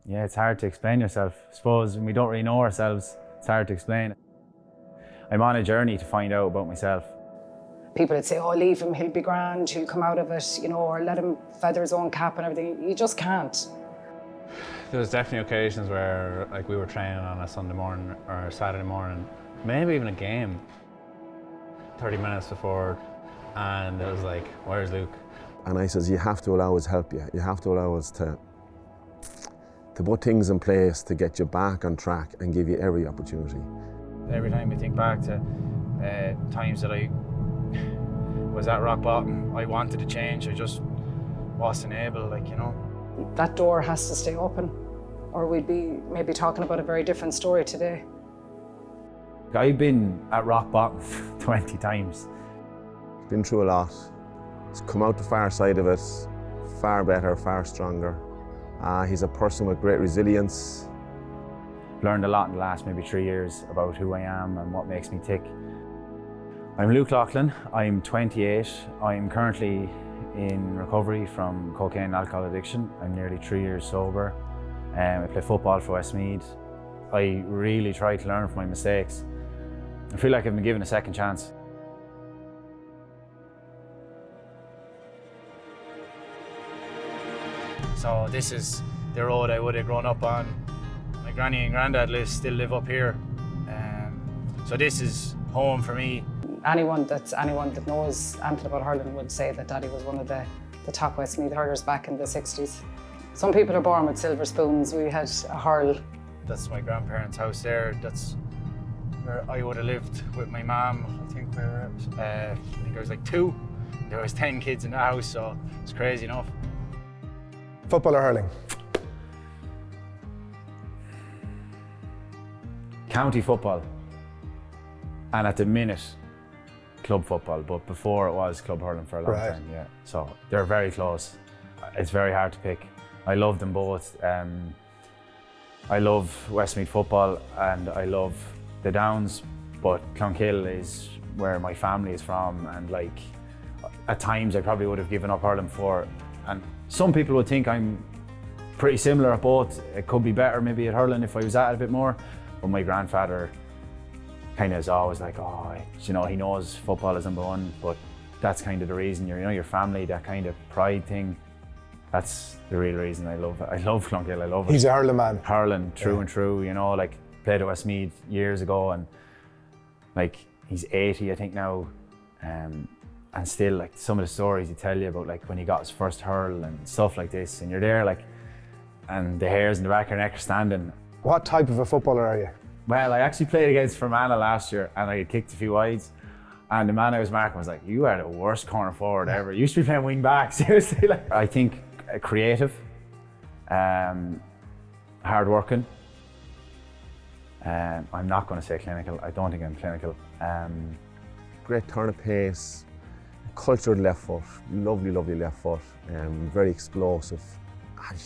Yeah, it's hard to explain yourself. I suppose when we don't really know ourselves, it's hard to explain. I'm on a journey to find out about myself. People would say, oh, leave him, he'll be grand, he'll come out of it, you know, or let him feather his own cap and everything. You just can't. There was definitely occasions where like we were training on a Sunday morning or a Saturday morning, maybe even a game, 30 minutes before, and it was like, where's Luke? And I says, you have to allow us to help you. You have to allow us to put things in place to get you back on track and give you every opportunity. Every time I think back to times that I was at rock bottom, I wanted to change, I just wasn't able, like, you know. That door has to stay open, or we'd be maybe talking about a very different story today. I've been at rock bottom 20 times. Been through a lot. He's come out the far side of it, far better, far stronger. He's a person with great resilience. Learned a lot in the last maybe 3 years about who I am and what makes me tick. I'm Luke Loughlin, I'm 28. I'm currently in recovery from cocaine and alcohol addiction. I'm nearly 3 years sober. I play football for Westmeath. I really try to learn from my mistakes. I feel like I've been given a second chance. So this is the road I would have grown up on. My granny and granddad still live up here. So this is home for me. Anyone that knows anything about hurling would say that Daddy was one of the top Westmeath hurlers back in the 60s. Some people are born with silver spoons. We had a hurl. That's my grandparents' house there. That's where I would have lived with my mum. I think I was like 2. There was 10 kids in the house, so it's crazy enough. Football or hurling? County football. And at the minute, club football, but before it was club hurling for a long time, yeah. So they're very close. It's very hard to pick. I love them both. I love Westmeath football and I love the Downs, but Clonkill is where my family is from, and like at times I probably would have given up hurling for. And some people would think I'm pretty similar at both. It could be better maybe at hurling if I was at it a bit more, but my grandfather kind of is always like, oh, you know, he knows football is number one, but that's kind of the reason, you know, your family, that kind of pride thing. That's the real reason I love it. I love Clonkill, I love it. He's a hurling man. Hurling, true and true, you know, like played at Westmeath years ago and like he's 80, I think now. And still like some of the stories he tell you about like when he got his first hurl and stuff like this, and you're there like, and the hairs in the back of your neck are standing. What type of a footballer are you? Well, I actually played against Fermanagh last year and I had kicked a few wides. And the man I was marking was like, you are the worst corner forward ever. You used to be playing wing back, seriously. Like, I think creative, hard working. I'm not going to say clinical. I don't think I'm clinical. Great turn of pace, cultured left foot, lovely, lovely left foot, very explosive.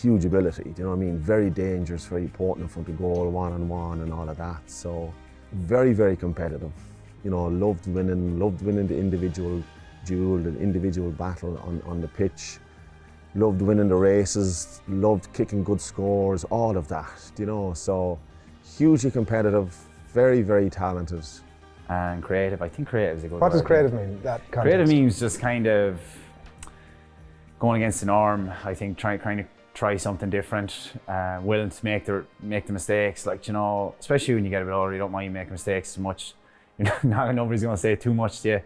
Huge ability, do you know what I mean? Very dangerous, very potent in front of goal, one-on-one and all of that. So very, very competitive. You know, loved winning the individual duel, the individual battle on the pitch. Loved winning the races, loved kicking good scores, all of that, you know. So hugely competitive, very, very talented. And creative, I think creative is a good word. What does creative mean, that context? Creative means just kind of going against the norm. I think trying to try something different, willing to make the mistakes. Like, you know, especially when you get a bit older, you don't mind making mistakes so much. You know, nobody's going to say too much to you.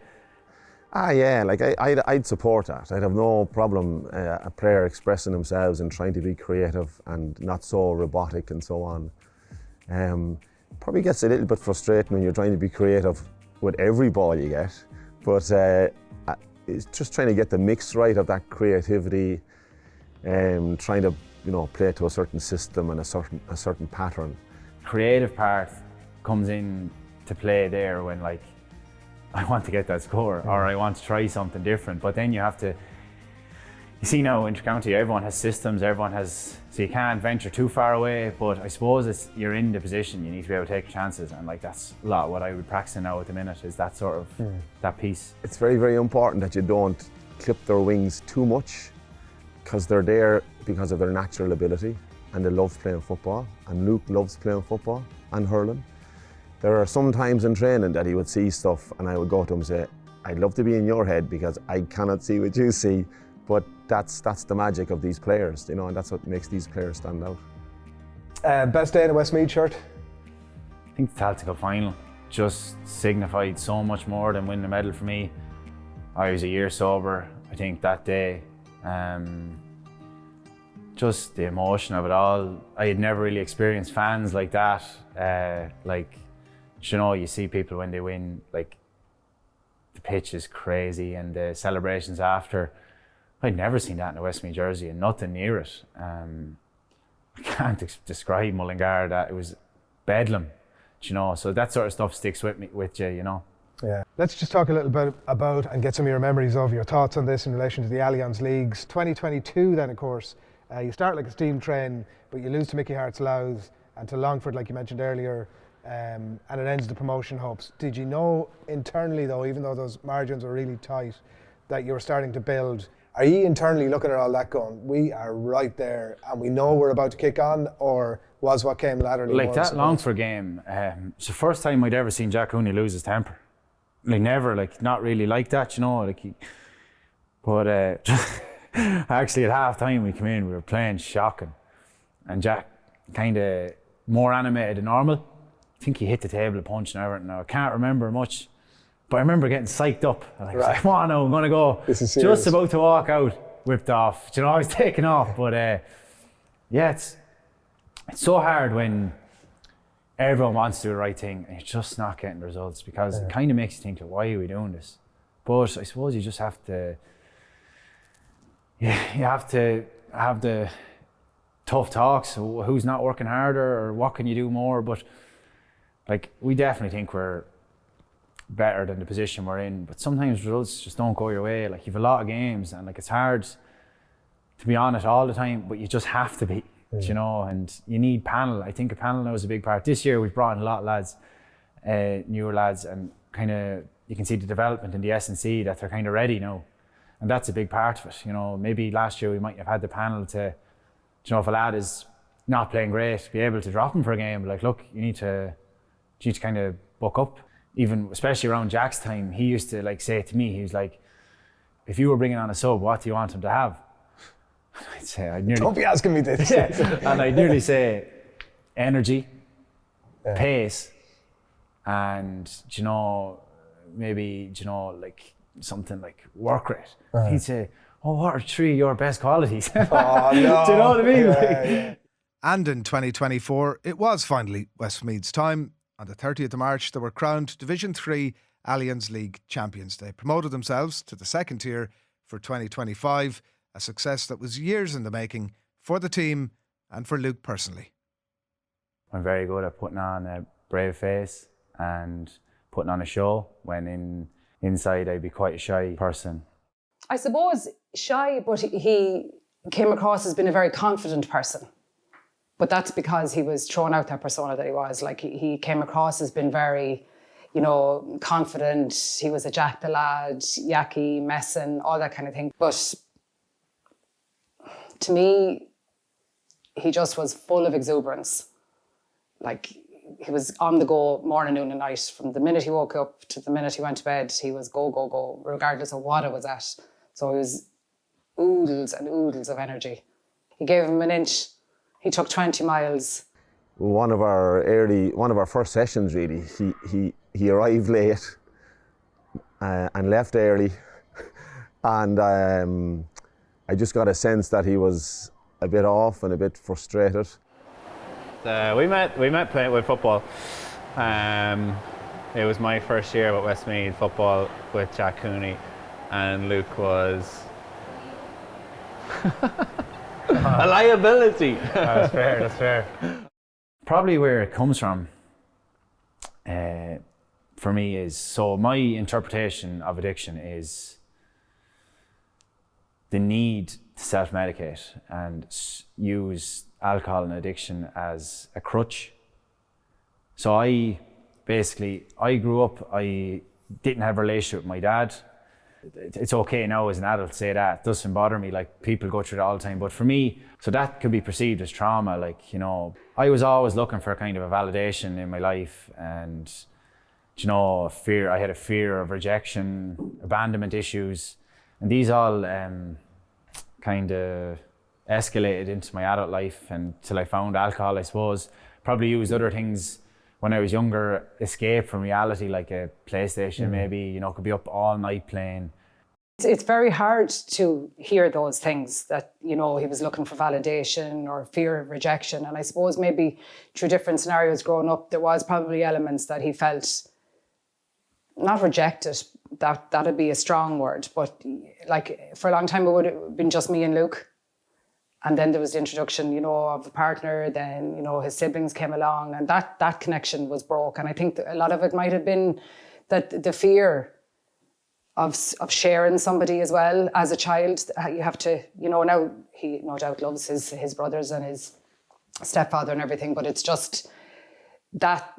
Yeah, like I'd support that. I'd have no problem a player expressing themselves and trying to be creative and not so robotic and so on. Probably gets a little bit frustrating when you're trying to be creative with every ball you get, but it's just trying to get the mix right of that creativity, trying to, you know, play to a certain system and a certain pattern. Creative part comes in to play there when, like, I want to get that score or I want to try something different, but then you have to, you see now inter-county, everyone has systems, everyone has, so you can't venture too far away, but I suppose you're in the position, you need to be able to take chances, and like that's a lot what I would practice now at the minute is that sort of, that piece. It's very, very important that you don't clip their wings too much, because they're there because of their natural ability, and they loved playing football, and Luke loves playing football and hurling. There are some times in training that he would see stuff and I would go to him and say, I'd love to be in your head because I cannot see what you see, but that's the magic of these players, you know, and that's what makes these players stand out. Best day in a Westmeath shirt? I think the Celtic Cup final just signified so much more than winning a medal for me. I was a year sober, I think, that day. Just the emotion of it all. I had never really experienced fans like that. You know, you see people when they win, like, the pitch is crazy and the celebrations after. I'd never seen that in a Westmeath jersey and nothing near it. I can't describe Mullingar, that it was bedlam, you know, so that sort of stuff sticks with you, you know. Yeah. Let's just talk a little bit about and get some of your memories of your thoughts on this in relation to the Allianz Leagues. 2022 then, of course, you start like a steam train, but you lose to Mickey Hart's Louth and to Longford, like you mentioned earlier, and it ends the promotion hopes. Did you know internally though, even though those margins were really tight, that you were starting to build? Are you internally looking at all that going, we are right there and we know we're about to kick on, or was what came latterly? Like that Longford game, it's the first time I'd ever seen Jack Cooney lose his temper. Like never, like not really like that, you know. Like actually at half time we came in, we were playing shocking, and Jack kind of more animated than normal. I think he hit the table a punch and everything. Now I can't remember much, but I remember getting psyched up. I was like, come on now, I'm gonna go. This is serious. Just about to walk out, whipped off. You know, I was taking off, but yeah, it's so hard when everyone wants to do the right thing and you're just not getting the results, because it kind of makes you think, why are we doing this? But I suppose you just have to, you have to have the tough talks. Who's not working harder, or what can you do more? But like, we definitely think we're better than the position we're in, but sometimes results just don't go your way. Like, you've a lot of games and like it's hard to be on it all the time, but you just have to be. You know, and you need panel. I think a panel now is a big part. This year we've brought in a lot of lads, newer lads, and kind of you can see the development in the S&C, that they're kind of ready now, and that's a big part of it. You know, maybe last year we might have had the panel to, you know, if a lad is not playing great, be able to drop him for a game. Like, look, you need to kind of buck up. Even especially around Jack's time, he used to like say to me, he was like, if you were bringing on a sub, what do you want him to have? I'd say, don't be asking me this. Yeah. And I'd nearly say energy, pace, and, you know, maybe, you know, like something like work rate. He'd say, oh, what are 3 of your best qualities? Oh, no. Do you know what I mean? Yeah. And in 2024, it was finally Westmeath's time. On the 30th of March, they were crowned Division 3 Allianz League champions. They promoted themselves to the second tier for 2025. A success that was years in the making for the team and for Luke personally. I'm very good at putting on a brave face and putting on a show, when inside I'd be quite a shy person. I suppose shy, but he came across as being a very confident person. But that's because he was throwing out that persona that he was. Like, he came across as being very, you know, confident. He was a Jack the lad, yacky, messing, all that kind of thing. But to me, he just was full of exuberance. Like, he was on the go morning, noon and night. From the minute he woke up to the minute he went to bed, he was go, go, go, regardless of what it was at. So he was oodles and oodles of energy. He gave him an inch, he took 20 miles. One of our first sessions, really, he arrived late and left early, and I just got a sense that he was a bit off and a bit frustrated. We met playing with football. It was my first year with Westmeath football with Jack Cooney, and Luke was a liability. That's fair, that's fair. Probably where it comes from, for me, is, so my interpretation of addiction is the need to self-medicate and use alcohol and addiction as a crutch. So I grew up, I didn't have a relationship with my dad. It's okay now as an adult to say that. It doesn't bother me, like people go through it all the time. But for me, so that could be perceived as trauma. Like, you know, I was always looking for kind of a validation in my life, and, you know, I had a fear of rejection, abandonment issues, and these all kind of escalated into my adult life until I found alcohol, I suppose. Probably used other things when I was younger, escape from reality, like a PlayStation maybe, you know, could be up all night playing. It's very hard to hear those things that, you know, he was looking for validation or fear of rejection. And I suppose maybe through different scenarios growing up, there was probably elements that he felt not rejected, that'd be a strong word, but like for a long time it would have been just me and Luke. And then there was the introduction, you know, of a partner, then, you know, his siblings came along, and that connection was broke. And I think that a lot of it might have been that the fear of sharing somebody as well as a child. You have to, you know, now he no doubt loves his brothers and his stepfather and everything, but it's just that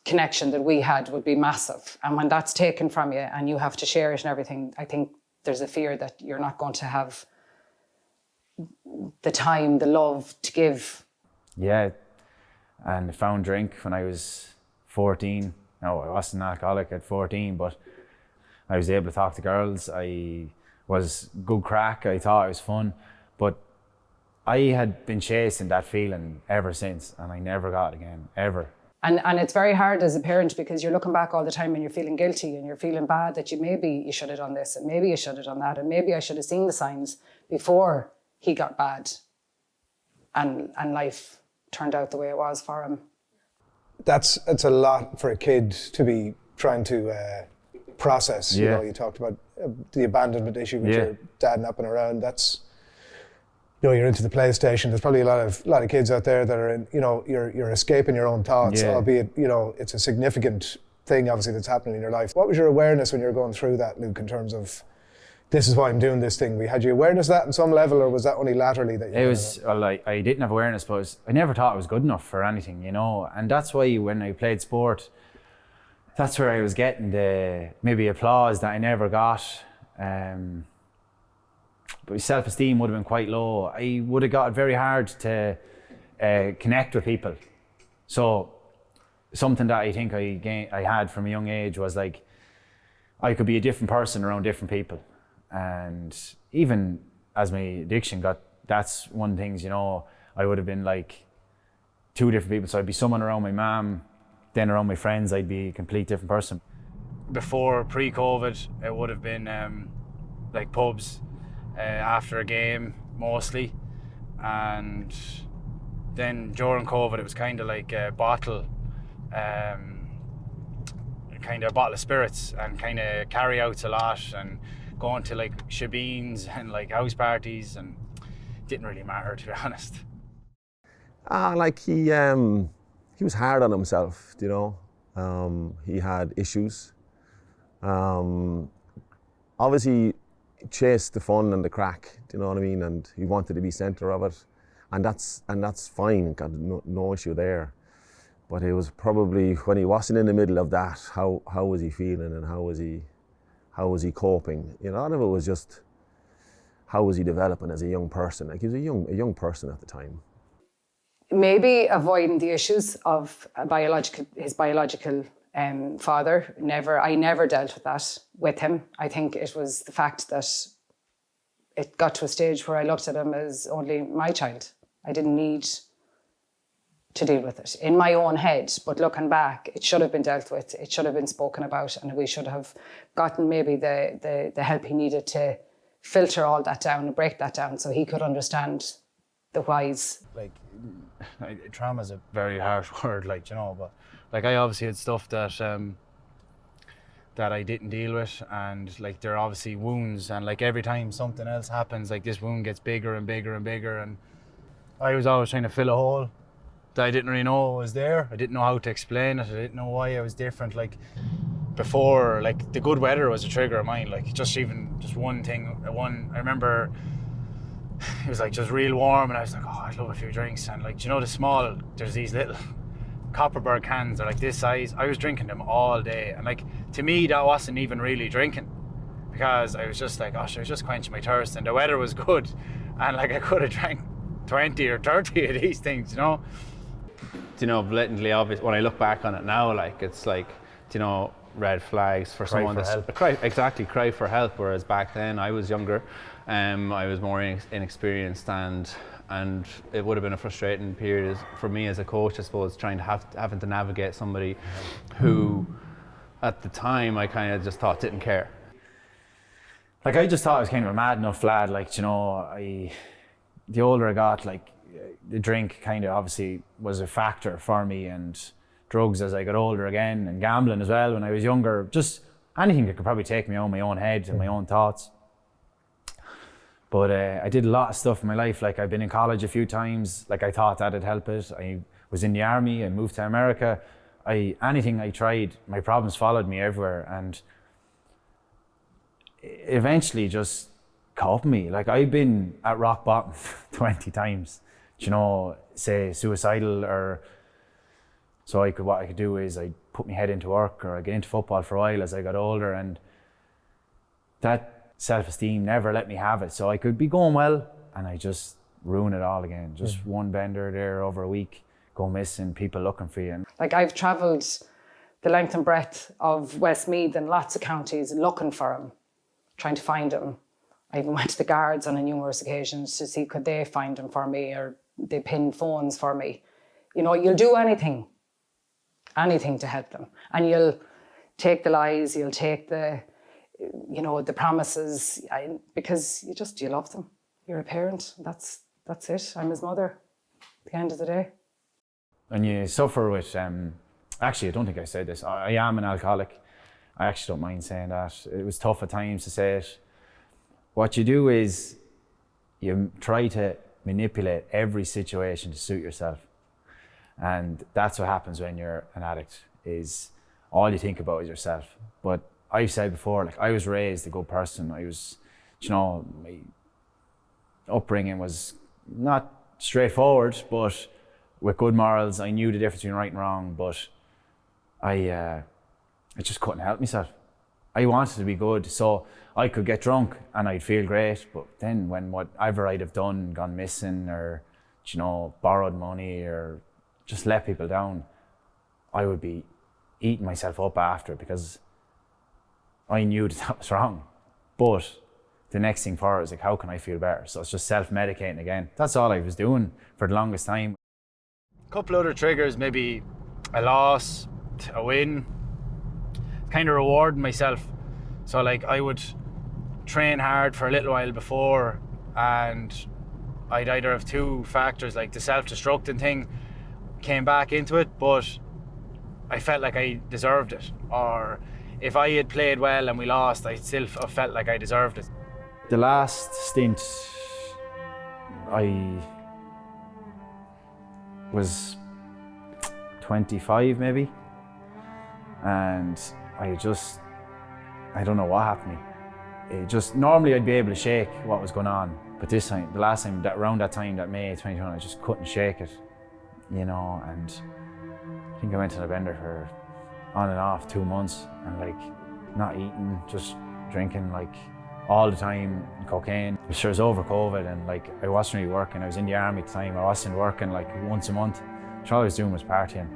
connection that we had would be massive. And when that's taken from you and you have to share it and everything, I think there's a fear that you're not going to have the time, the love to give. Yeah, and I found drink when I was 14. No, I wasn't alcoholic at 14, but I was able to talk to girls. I was good crack. I thought it was fun, but I had been chasing that feeling ever since, and I never got it again, ever. And it's very hard as a parent, because you're looking back all the time and you're feeling guilty and you're feeling bad that maybe you should have done this and maybe you should have done that and maybe I should have seen the signs before he got bad, and life turned out the way it was for him. It's a lot for a kid to be trying to process. Yeah. You know, you talked about the abandonment issue with your dad napping around. That's, you know, you're into the PlayStation. There's probably a lot of kids out there that are in, you know, you're escaping your own thoughts, albeit, you know, it's a significant thing obviously that's happening in your life. What was your awareness when you were going through that, Luke, in terms of, this is why I'm doing this thing? Had you awareness of that on some level, or was that only laterally that you It was, well, I didn't have awareness, but I never thought I was good enough for anything, you know, and that's why when I played sport, that's where I was getting the maybe applause that I never got. But self-esteem would have been quite low. I would have got it very hard to connect with people. So something that I think I had from a young age was like, I could be a different person around different people. And even as my addiction got, that's one of the things, you know, I would have been like two different people. So I'd be someone around my mom, then around my friends, I'd be a complete different person. Before, pre-COVID, it would have been like pubs after a game, mostly. And then during COVID, it was kind of like a bottle, kind of a bottle of spirits, and kind of carry outs a lot, and going to like shebeens and like house parties, and it didn't really matter, to be honest. Like he was hard on himself, you know. He had issues. Obviously, he chased the fun and the crack, do you know what I mean? And he wanted to be centre of it, and that's fine. Got no issue there. But it was probably when he wasn't in the middle of that, how was he feeling and how was he coping? You know, a lot of it was just how was he developing as a young person? Like he was a young person at the time. Maybe avoiding the issues of his biological father. I never dealt with that with him. I think it was the fact that it got to a stage where I looked at him as only my child. I didn't need to deal with it in my own head, but looking back, it should have been dealt with, it should have been spoken about, and we should have gotten maybe the help he needed to filter all that down and break that down so he could understand the whys. Like, trauma is a very harsh word, like, you know, but like I obviously had stuff that I didn't deal with, and like there are obviously wounds, and like every time something else happens, like this wound gets bigger and bigger and bigger, and I was always trying to fill a hole that I didn't really know was there. I didn't know how to explain it. I didn't know why I was different. Like before, like the good weather was a trigger of mine. Like just one thing. I remember it was like just real warm, and I was like, oh, I'd love a few drinks. And like, you know, there's these little Copperberg cans. They're like this size. I was drinking them all day, and like to me, that wasn't even really drinking. because I was just like, gosh, I was just quenching my thirst, and the weather was good, and like I could have drank 20 or 30 of these things, you know. You know, blatantly obvious. When I look back on it now, like it's like, you know, red flags for someone that's cry for help. Whereas back then I was younger, I was more inexperienced, and it would have been a frustrating period for me as a coach, I suppose, having to navigate somebody who, at the time, I kind of just thought didn't care. Like I just thought I was kind of a mad enough lad. Like, you know, the older I got, like the drink kind of obviously was a factor for me, and drugs as I got older again, and gambling as well when I was younger. Just anything that could probably take me out of my own head and my own thoughts. But I did a lot of stuff in my life. Like I've been in college a few times. Like I thought that'd help it. I was in the army. I moved to America. Anything I tried, my problems followed me everywhere, and eventually just caught me. Like I've been at rock bottom 20 times. You know, say suicidal, or so what I could do is I put my head into work, or I get into football for a while as I got older, and that self-esteem never let me have it. So I could be going well and I just ruin it all again. Just one bender there over a week, go missing, people looking for you. Like I've travelled the length and breadth of Westmeath and lots of counties looking for him, trying to find him. I even went to the guards on numerous occasions to see could they find him for me, or they pinned phones for me. You know, you'll do anything to help them. And you'll take the lies, you'll take the, you know, the promises, because you love them. You're a parent, that's it. I'm his mother at the end of the day. And you suffer with, actually I don't think I said this, I am an alcoholic. I actually don't mind saying that. It was tough at times to say it. What you do is you try to manipulate every situation to suit yourself. And that's what happens when you're an addict, is all you think about is yourself. But I've said before, like I was raised a good person. I was, you know, my upbringing was not straightforward, but with good morals. I knew the difference between right and wrong, but I just couldn't help myself. I wanted to be good, so I could get drunk and I'd feel great, but then when whatever I'd have done, gone missing, or, you know, borrowed money, or just let people down, I would be eating myself up after, because I knew that was wrong. But the next thing for it was like, how can I feel better? So it's just self-medicating again. That's all I was doing for the longest time. A couple other triggers, maybe a loss, a win, kind of rewarding myself. So like I would train hard for a little while before, and I'd either have two factors, like the self-destructing thing came back into it, but I felt like I deserved it. Or if I had played well and we lost, I still felt like I deserved it. The last stint, I was 25 maybe, and I don't know what happened to me. Normally I'd be able to shake what was going on, but this time, the last time, around that time, that May 2021, I just couldn't shake it, you know. And I think I went on a bender for on and off 2 months, and like not eating, just drinking like all the time, cocaine. It was over COVID, and like I wasn't really working. I was in the army at the time. I wasn't working like once a month. So all I was doing was partying.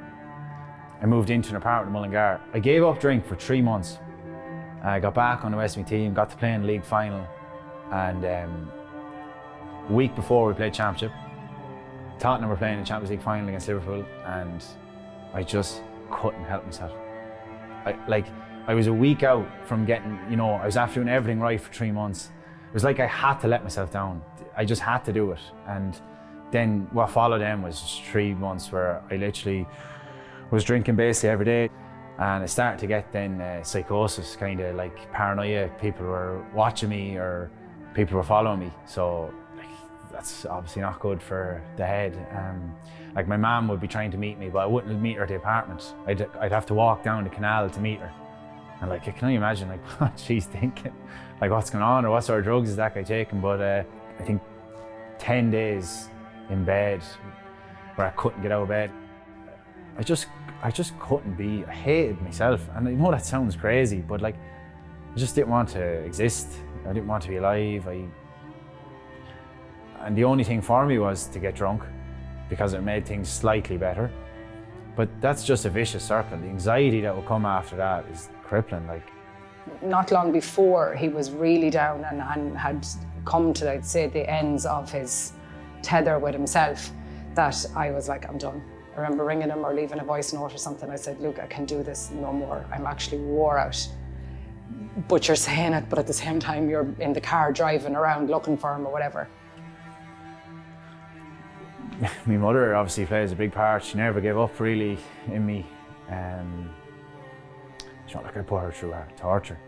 I moved into an apartment in Mullingar. I gave up drink for 3 months. I got back on the Westmeath team, got to play in the league final, and a week before we played championship, Tottenham were playing the Champions League final against Liverpool, and I just couldn't help myself. I was a week out from getting, you know, I was after doing everything right for 3 months. It was like I had to let myself down. I just had to do it. And then what followed then was just 3 months where I literally was drinking basically every day. And I started to get then psychosis, kind of like paranoia. People were watching me, or people were following me. So like, that's obviously not good for the head. Like my mum would be trying to meet me, but I wouldn't meet her at the apartment. I'd have to walk down the canal to meet her. And like, I can only imagine like what she's thinking, like what's going on, or what sort of drugs is that guy taking. But I think 10 days in bed where I couldn't get out of bed. I just couldn't be. I hated myself, and I know that sounds crazy, but like I just didn't want to exist. I didn't want to be alive. And the only thing for me was to get drunk because it made things slightly better. But that's just a vicious circle. The anxiety that will come after that is crippling. Like, not long before he was really down and had come to, I'd say, the ends of his tether with himself, that I was like, I'm done. I remember ringing him or leaving a voice note or something. I said, Luke, I can do this no more. I'm actually wore out. But you're saying it, but at the same time, you're in the car driving around looking for him or whatever. My mother obviously plays a big part. She never gave up really in me. It's not like I put her through hard torture.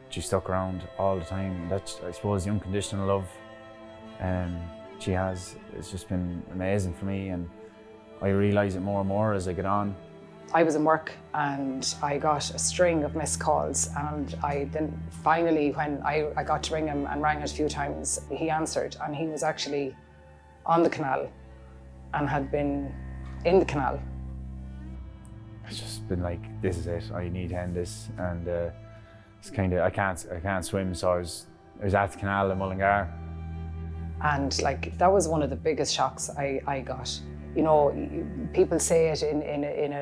She stuck around all the time. That's, I suppose, the unconditional love she has. It's just been amazing for me, and I realise it more and more as I get on. I was in work and I got a string of missed calls, and I then finally, when I got to ring him and rang it a few times, he answered, and he was actually on the canal and had been in the canal. It's just been like, this is it, I need to end this. And it's kind of, I can't swim, so I was at the canal in Mullingar. And like, that was one of the biggest shocks I got. You know, people say it in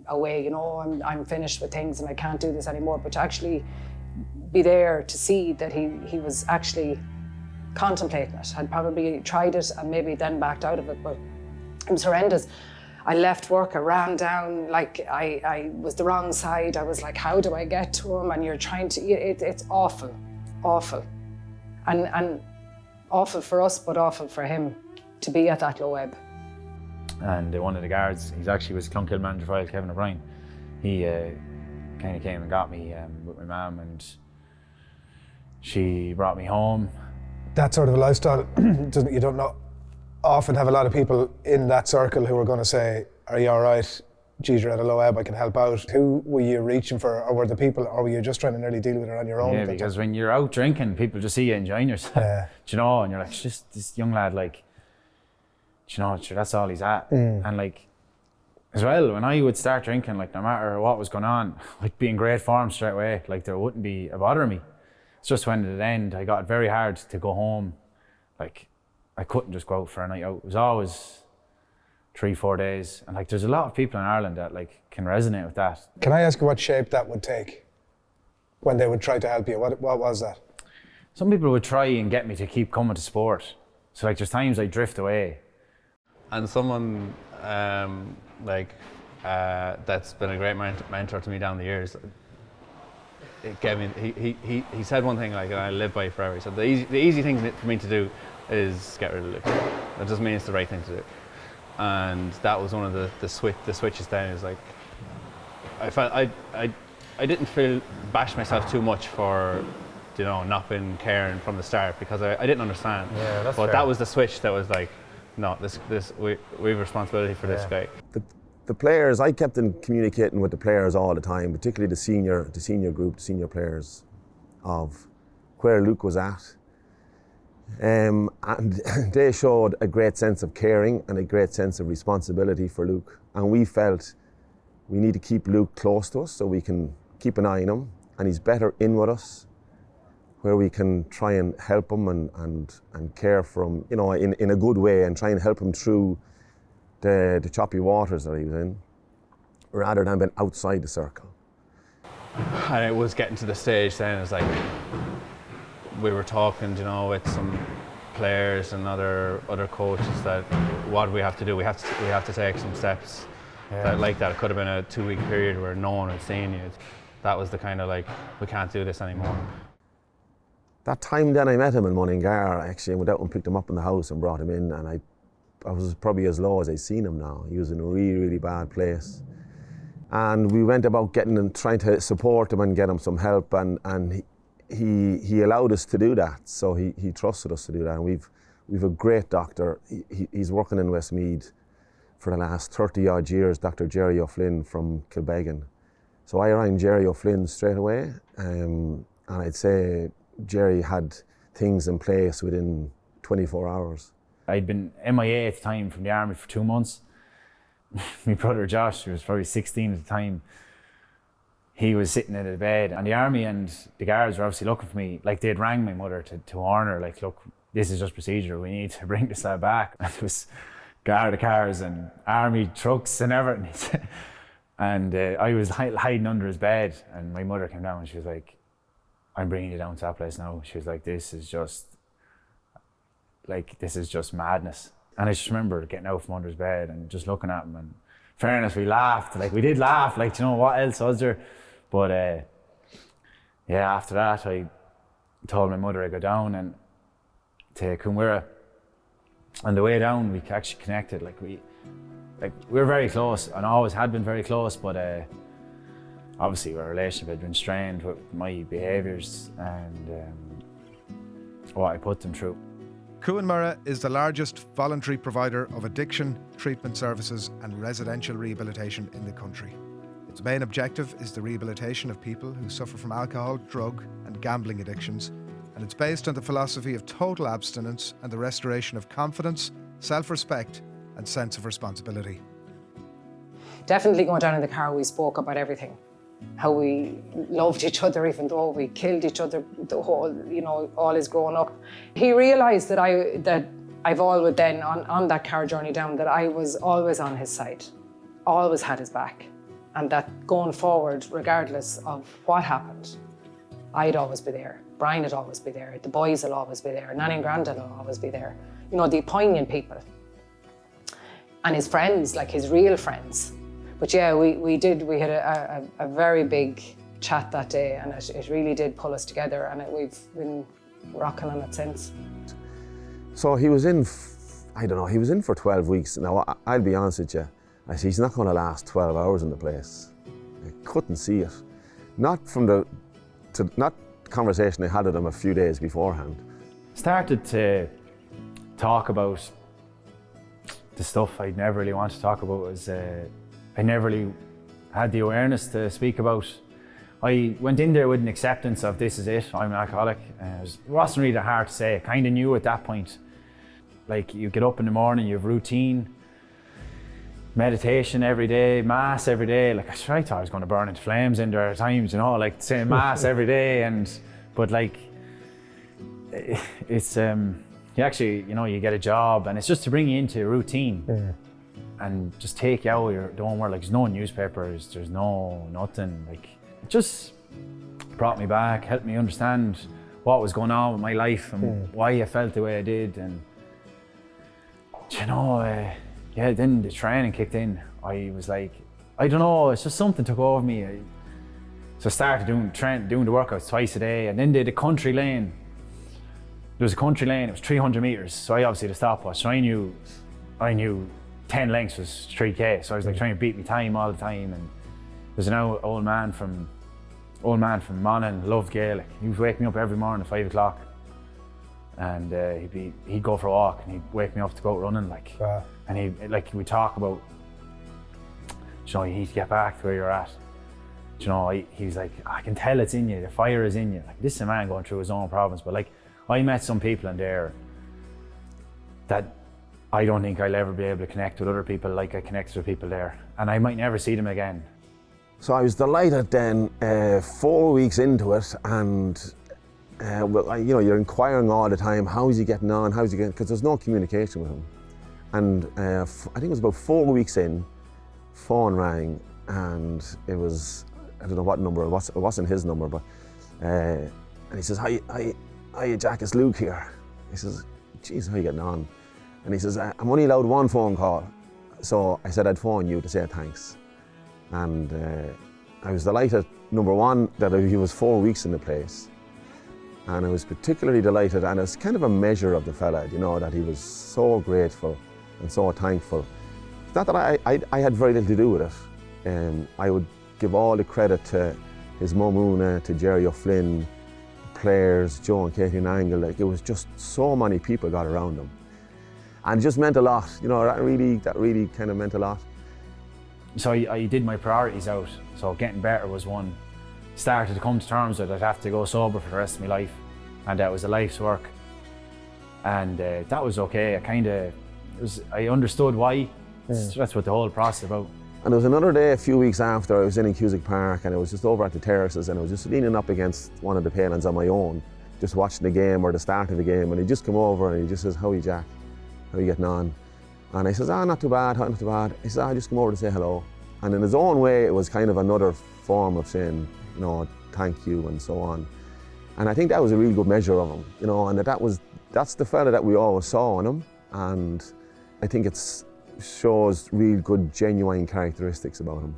a way, you know, I'm finished with things and I can't do this anymore, but to actually be there to see that he was actually contemplating it, had probably tried it and maybe then backed out of it, but it was horrendous. I left work, I ran down, like I was the wrong side. I was like, how do I get to him? And you're trying to, it's awful, awful. And awful for us, but awful for him to be at that low ebb. And one of the guards, he actually was Clonkill manager for Kevin O'Brien. He kind of came and got me with my mum, and she brought me home. That sort of a lifestyle, you don't know, often have a lot of people in that circle who are going to say, are you all right? Geez, you're at a low ebb, I can help out. Who were you reaching for, or were the people, or were you just trying to nearly deal with it on your own? Yeah, because when you're out drinking, people just see you enjoying yourself. Yeah. Do you know, and you're like, just this young lad, like, do you know, sure, that's all he's at. And like, as well, when I would start drinking, like, no matter what was going on, I'd be in great form straight away. Like, there wouldn't be a bother me. It's just when at the end, I got it very hard to go home. Like, I couldn't just go out for a night out. It was always 3-4 days. And like, there's a lot of people in Ireland that like can resonate with that. Can I ask you what shape that would take when they would try to help you? What was that? Some people would try and get me to keep coming to sport. So like, there's times I drift away. And someone that's been a great mentor to me down the years, it gave me, he said one thing like, and I live by forever. He said, the easy thing for me to do is get rid of liquor. That doesn't mean it's the right thing to do. And that was one of the switches down. Is like, I felt I didn't feel bash myself too much for, you know, not being caring from the start, because I didn't understand. Yeah, that's but fair. that was the switch that was like, no, we have responsibility for this guy. The players, I kept in communicating with the players all the time, particularly the senior group, the senior players, of where Luke was at. And they showed a great sense of caring and a great sense of responsibility for Luke. And we felt we need to keep Luke close to us so we can keep an eye on him, and he's better in with us, where we can try and help him and care for him, you know, in a good way, and try and help him through the choppy waters that he was in, rather than being outside the circle. And it was getting to the stage then, it's like, we were talking, you know, with some players and other coaches, that what do we have to do? We have to take some steps. That, like that, it could have been a 2-week period where no one had seen you. That was the kind of like, we can't do this anymore. That time then I met him in Mullingar, actually, and went out and picked him up in the house and brought him in, and I was probably as low as I'd seen him now. He was in a really, really bad place. And we went about getting and trying to support him and get him some help, and he allowed us to do that. So he trusted us to do that. And we've a great doctor. He's working in Westmeath for the last 30 odd years, Dr. Jerry O'Flynn from Kilbeggan. So I rang Jerry O'Flynn straight away, and I'd say Jerry had things in place within 24 hours. I'd been MIA at the time from the army for 2 months. My brother Josh, who was probably 16 at the time, he was sitting in the bed, and the army and the guards were obviously looking for me. Like, they'd rang my mother to warn her, like, look, this is just procedure, we need to bring this lad back. And it was guard cars and army trucks and everything. And I was hiding under his bed, and my mother came down and she was like, I'm bringing you down to that place now. She was like, this is just madness. And I just remember getting out from under his bed and just looking at him, and in fairness, we laughed. Like, we did laugh, like, you know, what else was there? But yeah, after that, I told my mother I'd go down and to Coomera. On the way down, we actually connected. We were very close, and always had been very close, but obviously our relationship had been strained with my behaviours and what I put them through. Coomera is the largest voluntary provider of addiction, treatment services and residential rehabilitation in the country. Its main objective is the rehabilitation of people who suffer from alcohol, drug and gambling addictions, and it's based on the philosophy of total abstinence and the restoration of confidence, self-respect and sense of responsibility. Definitely going down in the car, we spoke about everything. How we loved each other even though we killed each other the whole, you know, all his growing up. He realised that I've always then, on that car journey down, that I was always on his side, always had his back. And that going forward, regardless of what happened, I'd always be there. Brian would always be there. The boys will always be there. Nanny and Grandad will always be there. You know, the poignant people. And his friends, like his real friends. But yeah, we had a very big chat that day, and it really did pull us together, and we've been rocking on it since. So he was in for 12 weeks. Now, I'll be honest with you, I see he's not going to last 12 hours in the place. I couldn't see it. Not conversation I had with him a few days beforehand. Started to talk about the stuff I'd never really wanted to talk about. I never really had the awareness to speak about. I went in there with an acceptance of this is it, I'm an alcoholic. It wasn't really that hard to say. I kind of knew at that point. Like, you get up in the morning, you have routine, meditation every day, mass every day. Like, I thought I was going to burn into flames in there at times, you know, like saying mass every day. But like, it's you actually, you know, you get a job, and it's just to bring you into a routine. Yeah. And just take you out, don't worry, like, there's no newspapers, there's no nothing. Like, it just brought me back, helped me understand what was going on with my life and why I felt the way I did. And you know, yeah, then the training kicked in. I was like, I don't know, it's just something took over me. So I started doing the workouts twice a day, and then did a country lane. There was a country lane, it was 300 metres, so I obviously had a stopwatch. So I knew 10 lengths was 3K, so I was like trying to beat my time all the time. And there's an old man from Monaghan, loved Gaelic. He would wake me up every morning at 5 o'clock, and he'd go for a walk, and he'd wake me up to go out running, like. Wow. And we'd talk about, you know, you need to get back to where you're at. You know, he's like, I can tell it's in you, the fire is in you. Like, this is a man going through his own problems, but like, I met some people in there that I don't think I'll ever be able to connect with other people like I connected with people there, and I might never see them again. So I was delighted then, 4 weeks into it, and well, you know, you're inquiring all the time, how's he getting on, because there's no communication with him. And I think it was about 4 weeks in, phone rang, and it was, I don't know what number, it wasn't his number, but, and he says, hi Jack, it's Luke here. He says, geez, how are you getting on? And he says, I'm only allowed one phone call. So I said I'd phone you to say thanks. And I was delighted, number one, that he was 4 weeks in the place. And I was particularly delighted, and it's kind of a measure of the fella, you know, that he was so grateful and so thankful. It's not that I had very little to do with it. I would give all the credit to his mum Una, to Jerry O'Flynn, the players, Joe and Katie Nangle. Like, it was just so many people got around him. And it just meant a lot, you know, that really kind of meant a lot. So I did my priorities out. So getting better was one. Started to come to terms with I'd have to go sober for the rest of my life. And that was a life's work. And that was okay. I understood why. That's what the whole process is about. And there was another day a few weeks after, I was in Cusick Park and I was just over at the terraces and I was just leaning up against one of the palings on my own, just watching the game or the start of the game, and he just come over and he just says, "How are you, Jack? How are you getting on?" And I says, "Not too bad, not too bad." He says, "I just come over to say hello." And in his own way, it was kind of another form of saying, thank you and so on. And I think that was a really good measure of him, and that's the fella that we always saw in him. And I think it shows real good, genuine characteristics about him.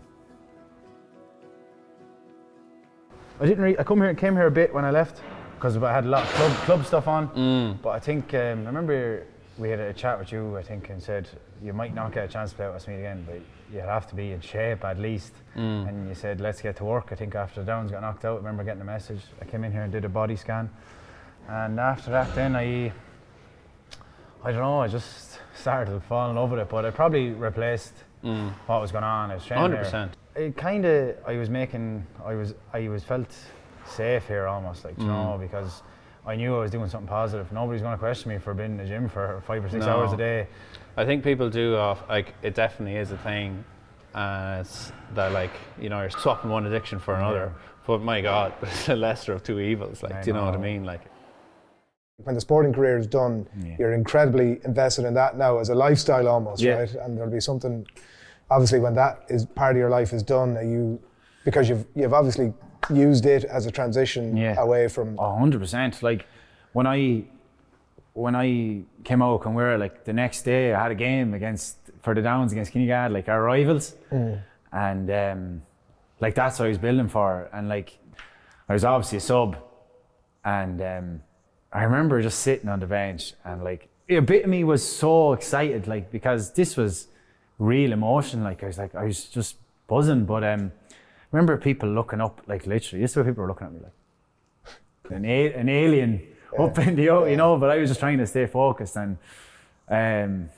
I came here a bit when I left because I had a lot of club stuff on. But I think I remember we had a chat with you, I think, and said you might not get a chance to play at Westmeath again, but you'd have to be in shape at least. And you said, let's get to work. I think after the Downs got knocked out, I remember getting a message. I came in here and did a body scan. And after that then I don't know, I just started falling in love with it, but I probably replaced what was going on. I was training 100%. It kind of, I was felt safe here almost, because I knew I was doing something positive. Nobody's going to question me for being in the gym for 5 or 6 hours a day. I think people do, it definitely is a thing, it's that you're swapping one addiction for another, but my God, it's the lesser of two evils, do you know what I mean? When the sporting career is done, you're incredibly invested in that now as a lifestyle almost, right? And there'll be something, obviously, when that is part of your life is done, because you've obviously used it as a transition away from. 100%. When I came out and the next day I had a game for the Downs against Kinnegad, our rivals, and that's what I was building for. And I was obviously a sub, and I remember just sitting on the bench and a bit of me was so excited because this was real emotion. I was just buzzing. But I remember people looking up, literally, this is what people were looking at me an alien up in the but I was just trying to stay focused and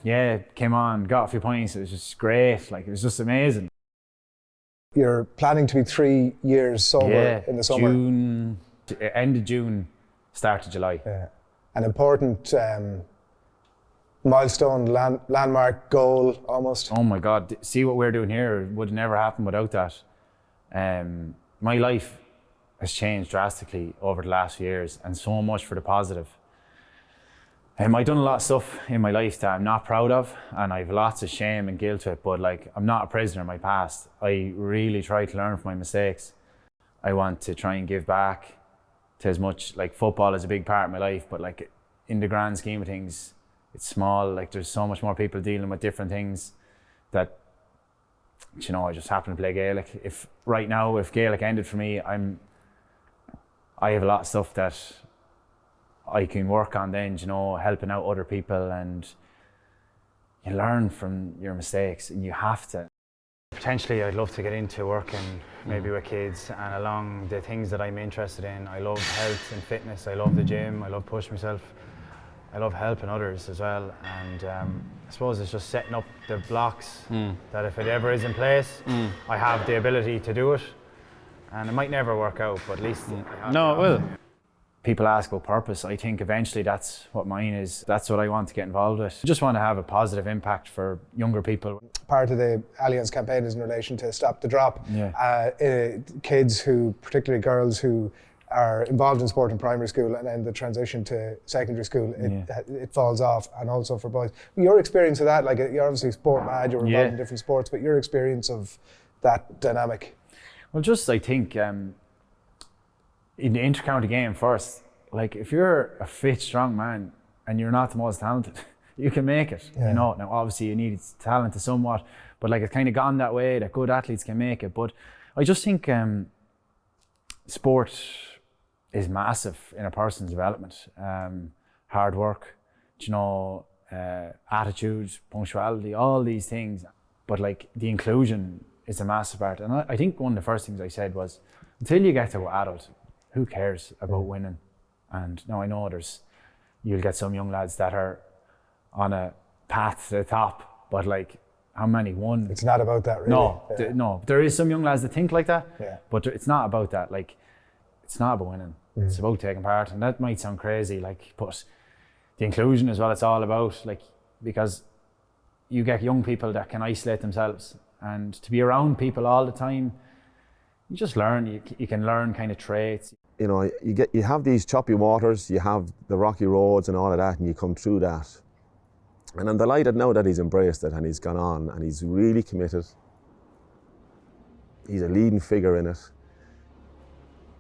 came on, got a few points. It was just great. It was just amazing. You're planning to be 3 years sober in the summer. End of June, start of July. An important milestone, landmark goal almost. Oh my God, see what we're doing here would never happen without that. My life has changed drastically over the last few years, and so much for the positive. I've done a lot of stuff in my life that I'm not proud of, and I've lots of shame and guilt to it, but I'm not a prisoner of my past. I really try to learn from my mistakes. I want to try and give back to as much, football is a big part of my life, but in the grand scheme of things, it's small. There's so much more people dealing with different things that, I just happen to play Gaelic. If Gaelic ended for me, I have a lot of stuff that I can work on then, helping out other people, and you learn from your mistakes, and you have to. Potentially, I'd love to get into working maybe with kids and along the things that I'm interested in. I love health and fitness. I love the gym. I love pushing myself. I love helping others as well. And I suppose it's just setting up the blocks that if it ever is in place, I have the ability to do it. And it might never work out, but at least it will. People ask about purpose. I think eventually that's what mine is. That's what I want to get involved with. I just want to have a positive impact for younger people. Part of the Allianz campaign is in relation to Stop the Drop. Kids particularly girls who are involved in sport in primary school and then the transition to secondary school, it falls off, and also for boys. Your experience of that, you're obviously sport mad, you're involved in different sports, but your experience of that dynamic? Well, I think in the inter-county game first, if you're a fit, strong man and you're not the most talented, you can make it. Now obviously you need talent to somewhat, but it's kind of gone that way that good athletes can make it. But I just think sport is massive in a person's development. Hard work, attitude, punctuality, all these things. But the inclusion is a massive part. And I think one of the first things I said was, until you get to adult, who cares about winning? And now I know you'll get some young lads that are on a path to the top, but how many won? It's not about that, really. No, there is some young lads that think like that, but it's not about that. It's not about winning. It's about taking part, and that might sound crazy, but the inclusion is what it's all about. Because you get young people that can isolate themselves and to be around people all the time, you just learn. You can learn kind of traits. You know, you have these choppy waters, you have the rocky roads and all of that, and you come through that. And I'm delighted now that he's embraced it and he's gone on and he's really committed. He's a leading figure in it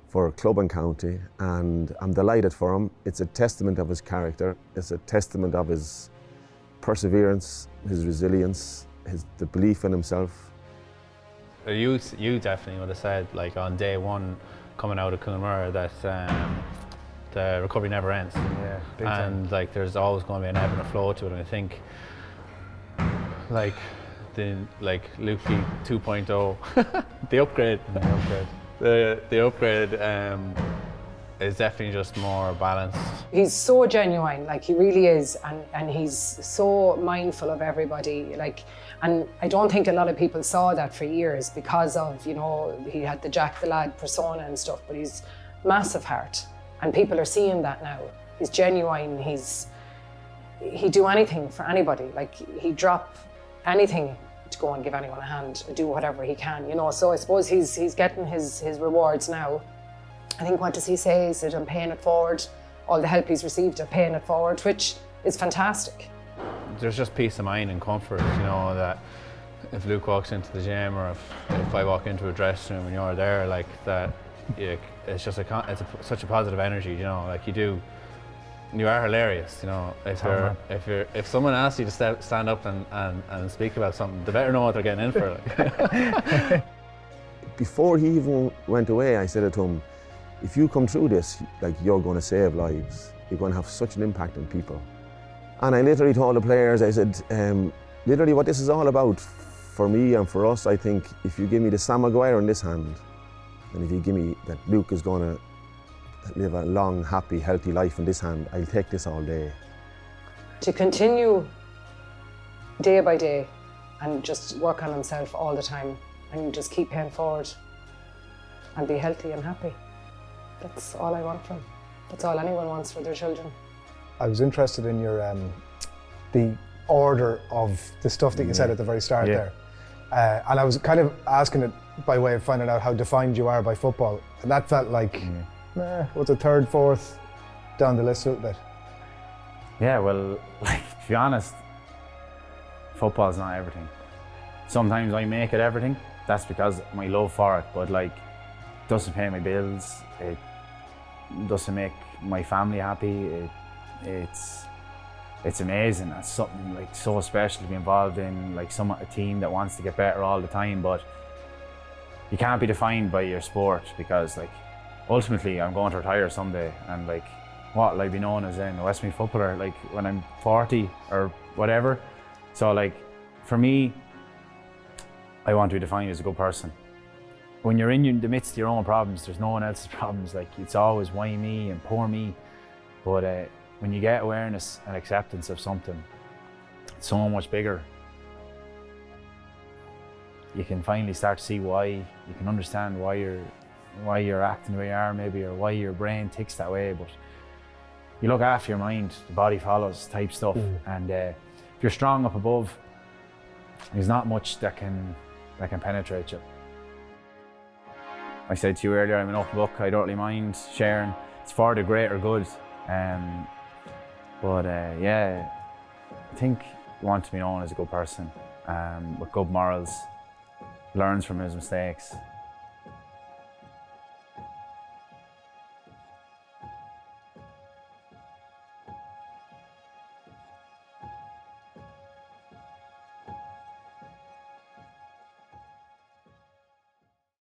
for club and county, and I'm delighted for him. It's a testament of his character. It's a testament of his perseverance, his resilience, the belief in himself. You definitely would have said, like, on day one coming out of Coonmore, that the recovery never ends. Yeah, big time. And like, there's always going to be an ebb and a flow to it. And I think, like, Loughlin 2.0, the upgrade. The upgrade is definitely just more balanced. He's so genuine, like he really is, and he's so mindful of everybody. Like, and I don't think a lot of people saw that for years because of, you know, he had the Jack the Lad persona and stuff, but he's massive heart, and people are seeing that now. He's genuine. He'd do anything for anybody. Like, he'd drop anything to go and give anyone a hand, or do whatever he can, you know. So I suppose he's getting his rewards now. I think, what does he say? Is that I'm paying it forward. All the help he's received, I'm paying it forward, which is fantastic. There's just peace of mind and comfort, you know, that if Luke walks into the gym, or if I walk into a dressing room and you're there, like that, it's just such a positive energy, you know. Like, you are hilarious, you know. If someone asks you to stand up and speak about something, they better know what they're getting in for. Like. Before he even went away, I said to him, if you come through this, like, you're going to save lives. You're going to have such an impact on people. And I literally told the players, I said, literally what this is all about for me and for us, I think if you give me the Sam Maguire in this hand, and if you give me that Luke is going to live a long, happy, healthy life in this hand, I'll take this all day. To continue day by day and just work on himself all the time and just keep paying forward and be healthy and happy. That's all I want from him. That's all anyone wants for their children. I was interested in your the order of the stuff that you said at the very start there. And I was kind of asking it by way of finding out how defined you are by football. And that felt like, what's a third, fourth down the list a little bit? Yeah, well, like, to be honest, football's not everything. Sometimes I make it everything. That's because of my love for it. But, like, it doesn't pay my bills. It doesn't make my family happy. It's amazing. It's something, like, so special to be involved in, like, a team that wants to get better all the time. But you can't be defined by your sport, because, like, ultimately I'm going to retire someday, and, like, what will I be known as then? A Westmeath footballer, like, when I'm 40 or whatever. So, like, for me, I want to be defined as a good person. When you're in the midst of your own problems, there's no one else's problems. Like, it's always why me and poor me. But when you get awareness and acceptance of something, it's so much bigger. You can finally start to see why. You can understand why you're acting the way you are, maybe, or why your brain ticks that way. But you look after your mind, the body follows type stuff. And if you're strong up above, there's not much that can penetrate you. I said to you earlier, I'm an open book. I don't really mind sharing. It's for the greater good. Yeah, I think you want to be known as a good person, with good morals, learns from his mistakes,